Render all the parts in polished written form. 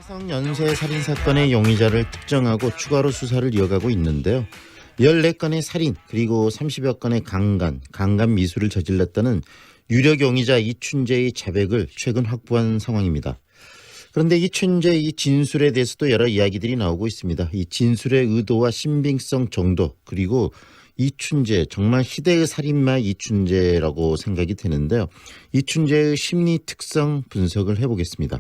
성 연쇄 살인 사건의 용의자를 특정하고 추가로 수사를 이어가고 있는데요. 14건의 살인 그리고 30여 건의 강간 미수를 저질렀다는 유력 용의자 이춘재의 자백을 최근 확보한 상황입니다. 그런데 이춘재의 진술에 대해서도 여러 이야기들이 나오고 있습니다. 이 진술의 의도와 신빙성 정도, 그리고 이춘재, 정말 희대의 살인마 이춘재라고 생각이 되는데요. 이춘재의 심리 특성 분석을 해보겠습니다.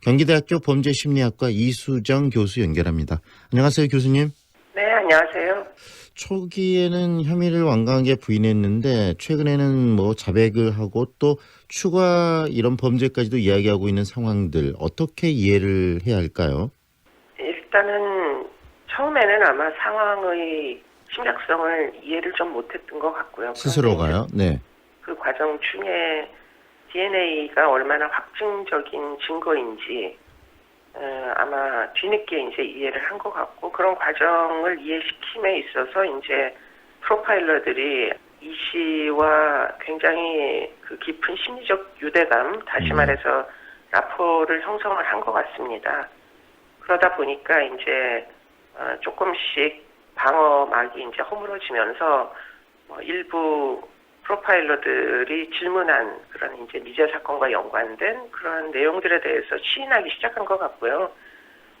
경기대학교 범죄심리학과 이수정 교수 연결합니다. 안녕하세요, 교수님. 네, 안녕하세요. 초기에는 혐의를 완강하게 부인했는데 최근에는 자백을 하고 또 추가 이런 범죄까지도 이야기하고 있는 상황들, 어떻게 이해를 해야 할까요? 일단은 처음에는 아마 상황의 심각성을 이해를 좀 못했던 것 같고요. 스스로가요? 네. 그 과정 중에 DNA가 얼마나 확증적인 증거인지 아마 뒤늦게 이제 이해를 한 것 같고, 그런 과정을 이해시킴에 있어서 이제 프로파일러들이 이 씨와 굉장히 그 깊은 심리적 유대감, 다시 말해서 라포를 형성을 한 것 같습니다. 그러다 보니까 이제 조금씩 방어막이 이제 허물어지면서 일부 프로파일러들이 질문한 그런 이제 미제 사건과 연관된 그런 내용들에 대해서 시인하기 시작한 것 같고요.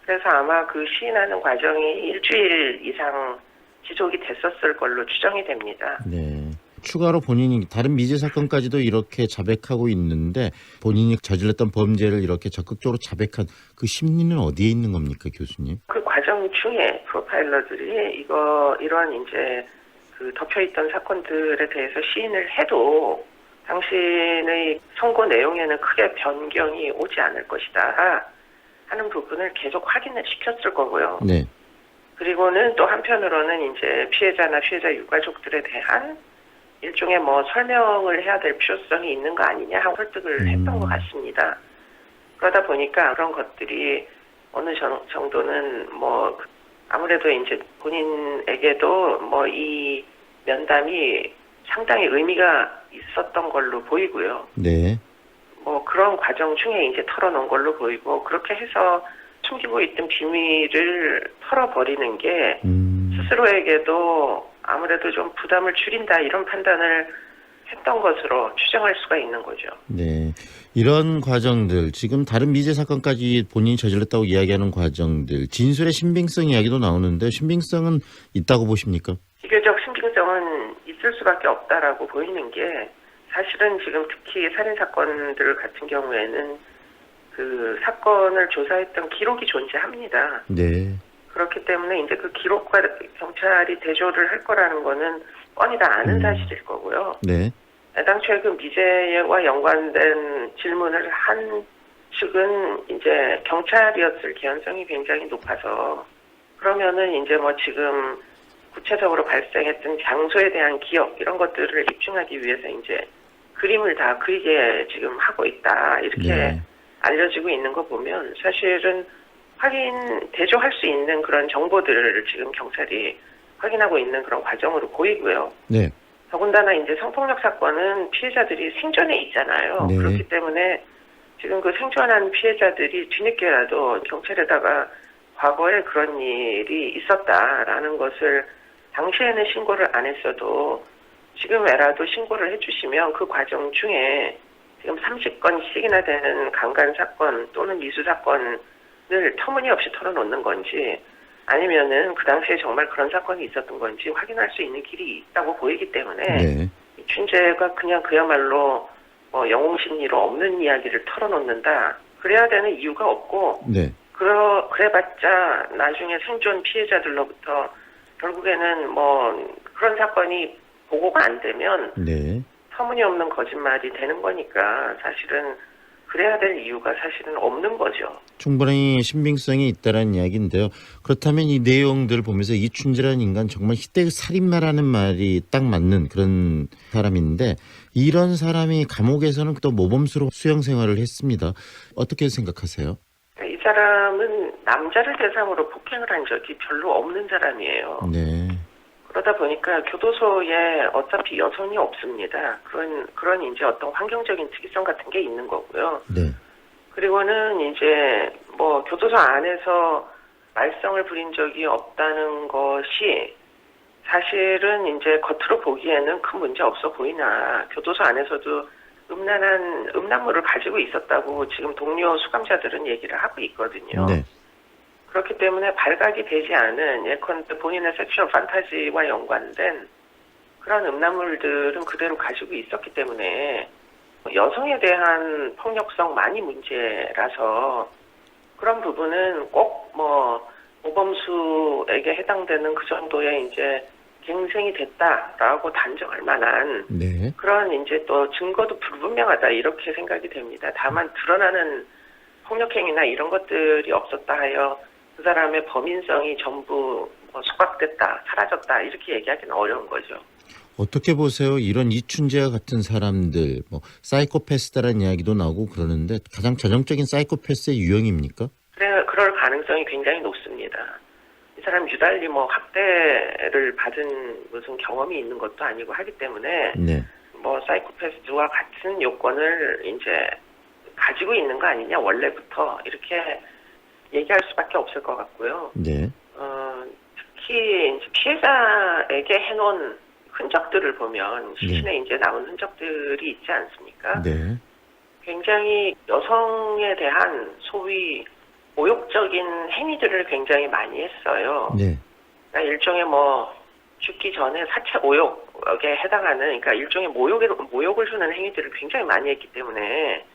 그래서 아마 그 시인하는 과정이 일주일 이상 지속이 됐었을 걸로 추정이 됩니다. 네. 추가로 본인이 다른 미제 사건까지도 이렇게 자백하고 있는데 본인이 저질렀던 범죄를 이렇게 적극적으로 자백한 그 심리는 어디에 있는 겁니까, 교수님? 그 과정 중에 프로파일러들이 이러한 이제 그 덮여있던 사건들에 대해서 시인을 해도 당신의 선고 내용에는 크게 변경이 오지 않을 것이다 하는 부분을 계속 확인을 시켰을 거고요. 네. 그리고는 또 한편으로는 이제 피해자나 피해자 유가족들에 대한 일종의 설명을 해야 될 필요성이 있는 거 아니냐 하고 설득을 했던 것 같습니다. 그러다 보니까 그런 것들이 어느 정도는 아무래도 이제 본인에게도 이 면담이 상당히 의미가 있었던 걸로 보이고요. 네. 그런 과정 중에 이제 털어놓은 걸로 보이고, 그렇게 해서 숨기고 있던 비밀을 털어버리는 게 스스로에게도 아무래도 좀 부담을 줄인다, 이런 판단을 했던 것으로 추정할 수가 있는 거죠. 네. 이런 과정들, 지금 다른 미제 사건까지 본인이 저질렀다고 이야기하는 과정들, 진술의 신빙성 이야기도 나오는데 신빙성은 있다고 보십니까? 비교적 신빙성은 있을 수밖에 없다라고 보이는 게, 사실은 지금 특히 살인사건들 같은 경우에는 그 사건을 조사했던 기록이 존재합니다. 네. 그렇기 때문에 이제 그 기록과 경찰이 대조를 할 거라는 거는 뻔히 다 아는 사실일 거고요. 네. 애당초에 그 미제와 연관된 질문을 한 측은 이제 경찰이었을 개연성이 굉장히 높아서, 그러면은 이제 지금 구체적으로 발생했던 장소에 대한 기억, 이런 것들을 입증하기 위해서 이제 그림을 다 그리게 지금 하고 있다, 이렇게 알려지고 있는 거 보면 사실은 대조할 수 있는 그런 정보들을 지금 경찰이 확인하고 있는 그런 과정으로 보이고요. 네. 더군다나 이제 성폭력 사건은 피해자들이 생존해 있잖아요. 네. 그렇기 때문에 지금 그 생존한 피해자들이 뒤늦게라도 경찰에다가 과거에 그런 일이 있었다라는 것을 당시에는 신고를 안 했어도 지금에라도 신고를 해주시면 그 과정 중에 지금 30건씩이나 되는 강간 사건 또는 미수 사건을 터무니없이 털어놓는 건지, 아니면은 그 당시에 정말 그런 사건이 있었던 건지 확인할 수 있는 길이 있다고 보이기 때문에 이춘재가 그냥 그야말로 영웅심리로 없는 이야기를 털어놓는다, 그래야 되는 이유가 없고, 그래봤자 나중에 생존 피해자들로부터 결국에는 그런 사건이 보고가 안 되면 터무니없는 거짓말이 되는 거니까 사실은 그래야 될 이유가 사실은 없는 거죠. 충분히 신빙성이 있다는 이야기인데요. 그렇다면 이 내용들을 보면서 이춘재라는 인간 정말 희대의 살인마라는 말이 딱 맞는 그런 사람인데, 이런 사람이 감옥에서는 또 모범수로 수용 생활을 했습니다. 어떻게 생각하세요? 이 사람은 남자를 대상으로 폭행을 한 적이 별로 없는 사람이에요. 네. 그러다 보니까 교도소에 어차피 여성이 없습니다. 그런 이제 어떤 환경적인 특이성 같은 게 있는 거고요. 네. 그리고는 이제 교도소 교도소 안에서 말썽을 부린 적이 없다는 것이 사실은 이제 겉으로 보기에는 큰 문제 없어 보이나 교도소 안에서도 음란물을 가지고 있었다고 지금 동료 수감자들은 얘기를 하고 있거든요. 네. 그렇기 때문에 발각이 되지 않은 예컨대 본인의 섹슈얼 판타지와 연관된 그런 음란물들은 그대로 가지고 있었기 때문에 여성에 대한 폭력성만이 문제라서 그런 부분은 꼭 모범수에게 해당되는 그 정도의 이제 갱생이 됐다라고 단정할 만한 네. 그런 이제 또 증거도 불분명하다 이렇게 생각이 됩니다. 다만 드러나는 폭력행위나 이런 것들이 없었다 하여 그 사람의 범인성이 전부 소각됐다, 사라졌다 이렇게 얘기하기는 어려운 거죠. 어떻게 보세요? 이런 이춘재와 같은 사람들, 사이코패스다라는 이야기도 나오고 그러는데 가장 전형적인 사이코패스의 유형입니까? 그럴 가능성이 굉장히 높습니다. 이 사람 유달리 학대를 받은 무슨 경험이 있는 것도 아니고 하기 때문에 네. 사이코패스와 같은 요건을 이제 가지고 있는 거 아니냐 원래부터 이렇게 얘기할 수밖에 없을 것 같고요. 네. 특히 이제 피해자에게 해놓은 흔적들을 보면 시신에 이제 나온 흔적들이 있지 않습니까? 네. 굉장히 여성에 대한 소위 모욕적인 행위들을 굉장히 많이 했어요. 네. 그러니까 일종의 죽기 전에 사체 모욕에 해당하는 그러니까 일종의 모욕을 주는 행위들을 굉장히 많이 했기 때문에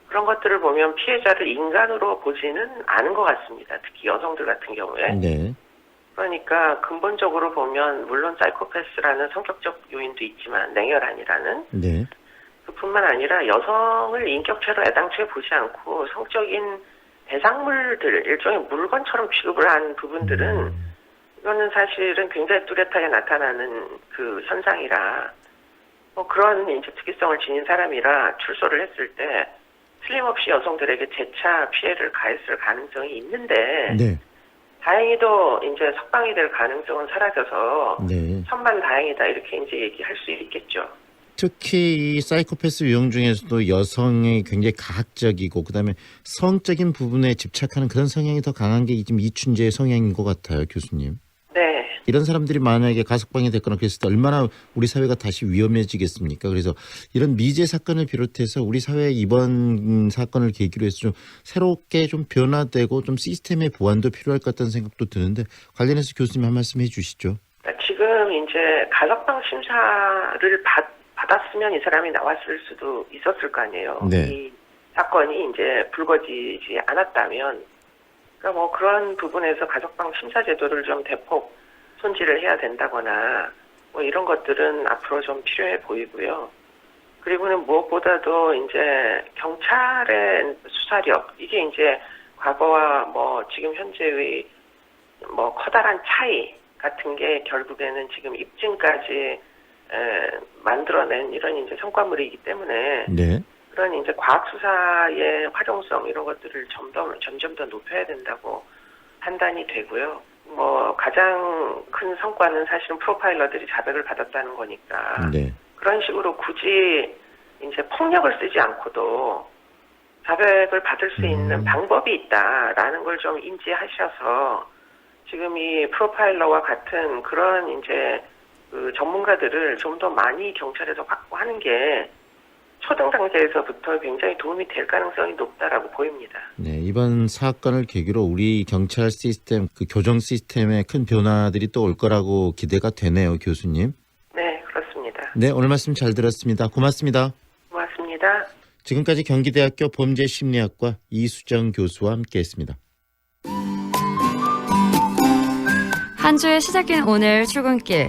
그런 것들을 보면 피해자를 인간으로 보지는 않은 것 같습니다. 특히 여성들 같은 경우에. 네. 그러니까 근본적으로 보면 물론 사이코패스라는 성격적 요인도 있지만 냉혈한이라는 네. 그뿐만 아니라 여성을 인격체로 애당초에 보지 않고 성적인 대상물들 일종의 물건처럼 취급을 한 부분들은 이거는 사실은 굉장히 뚜렷하게 나타나는 그 현상이라 그런 이제 특이성을 지닌 사람이라 출소를 했을 때 틀림없이 여성들에게 재차 피해를 가했을 가능성이 있는데 네. 다행히도 이제 석방이 될 가능성은 사라져서 네. 천만다행이다 이렇게 이제 얘기할 수 있겠죠. 특히 이 사이코패스 유형 중에서도 여성이 굉장히 가학적이고 그다음에 성적인 부분에 집착하는 그런 성향이 더 강한 게 지금 이춘재의 성향인 것 같아요, 교수님. 네. 이런 사람들이 만약에 가석방이 됐거나 그랬을 때 얼마나 우리 사회가 다시 위험해지겠습니까? 그래서 이런 미제 사건을 비롯해서 우리 사회 이번 사건을 계기로 해서 좀 새롭게 좀 변화되고 좀 시스템의 보완도 필요할 것 같다는 생각도 드는데 관련해서 교수님 한 말씀 해주시죠. 그러니까 지금 이제 가석방 심사를 받았으면 이 사람이 나왔을 수도 있었을 거 아니에요. 네. 이 사건이 이제 불거지지 않았다면, 그러니까 그런 부분에서 가석방 심사 제도를 좀 대폭 손질을 해야 된다거나 이런 것들은 앞으로 좀 필요해 보이고요. 그리고는 무엇보다도 이제 경찰의 수사력 이게 이제 과거와 지금 현재의 커다란 차이 같은 게 결국에는 지금 입증까지 만들어낸 이런 이제 성과물이기 때문에 네. 그런 이제 과학 수사의 활용성 이런 것들을 점점 더 높여야 된다고 판단이 되고요. 가장 큰 성과는 사실은 프로파일러들이 자백을 받았다는 거니까 네. 그런 식으로 굳이 이제 폭력을 쓰지 않고도 자백을 받을 수 있는 방법이 있다라는 걸 좀 인지하셔서 지금 이 프로파일러와 같은 그런 이제 그 전문가들을 좀 더 많이 경찰에서 확보하는 게 초등 단계에서부터 굉장히 도움이 될 가능성이 높다라고 보입니다. 네, 이번 사건을 계기로 우리 경찰 시스템, 그 교정 시스템에 큰 변화들이 또 올 거라고 기대가 되네요, 교수님. 네, 그렇습니다. 네, 오늘 말씀 잘 들었습니다. 고맙습니다. 고맙습니다. 지금까지 경기대학교 범죄심리학과 이수정 교수와 함께했습니다. 한 주의 시작인 오늘 출근길.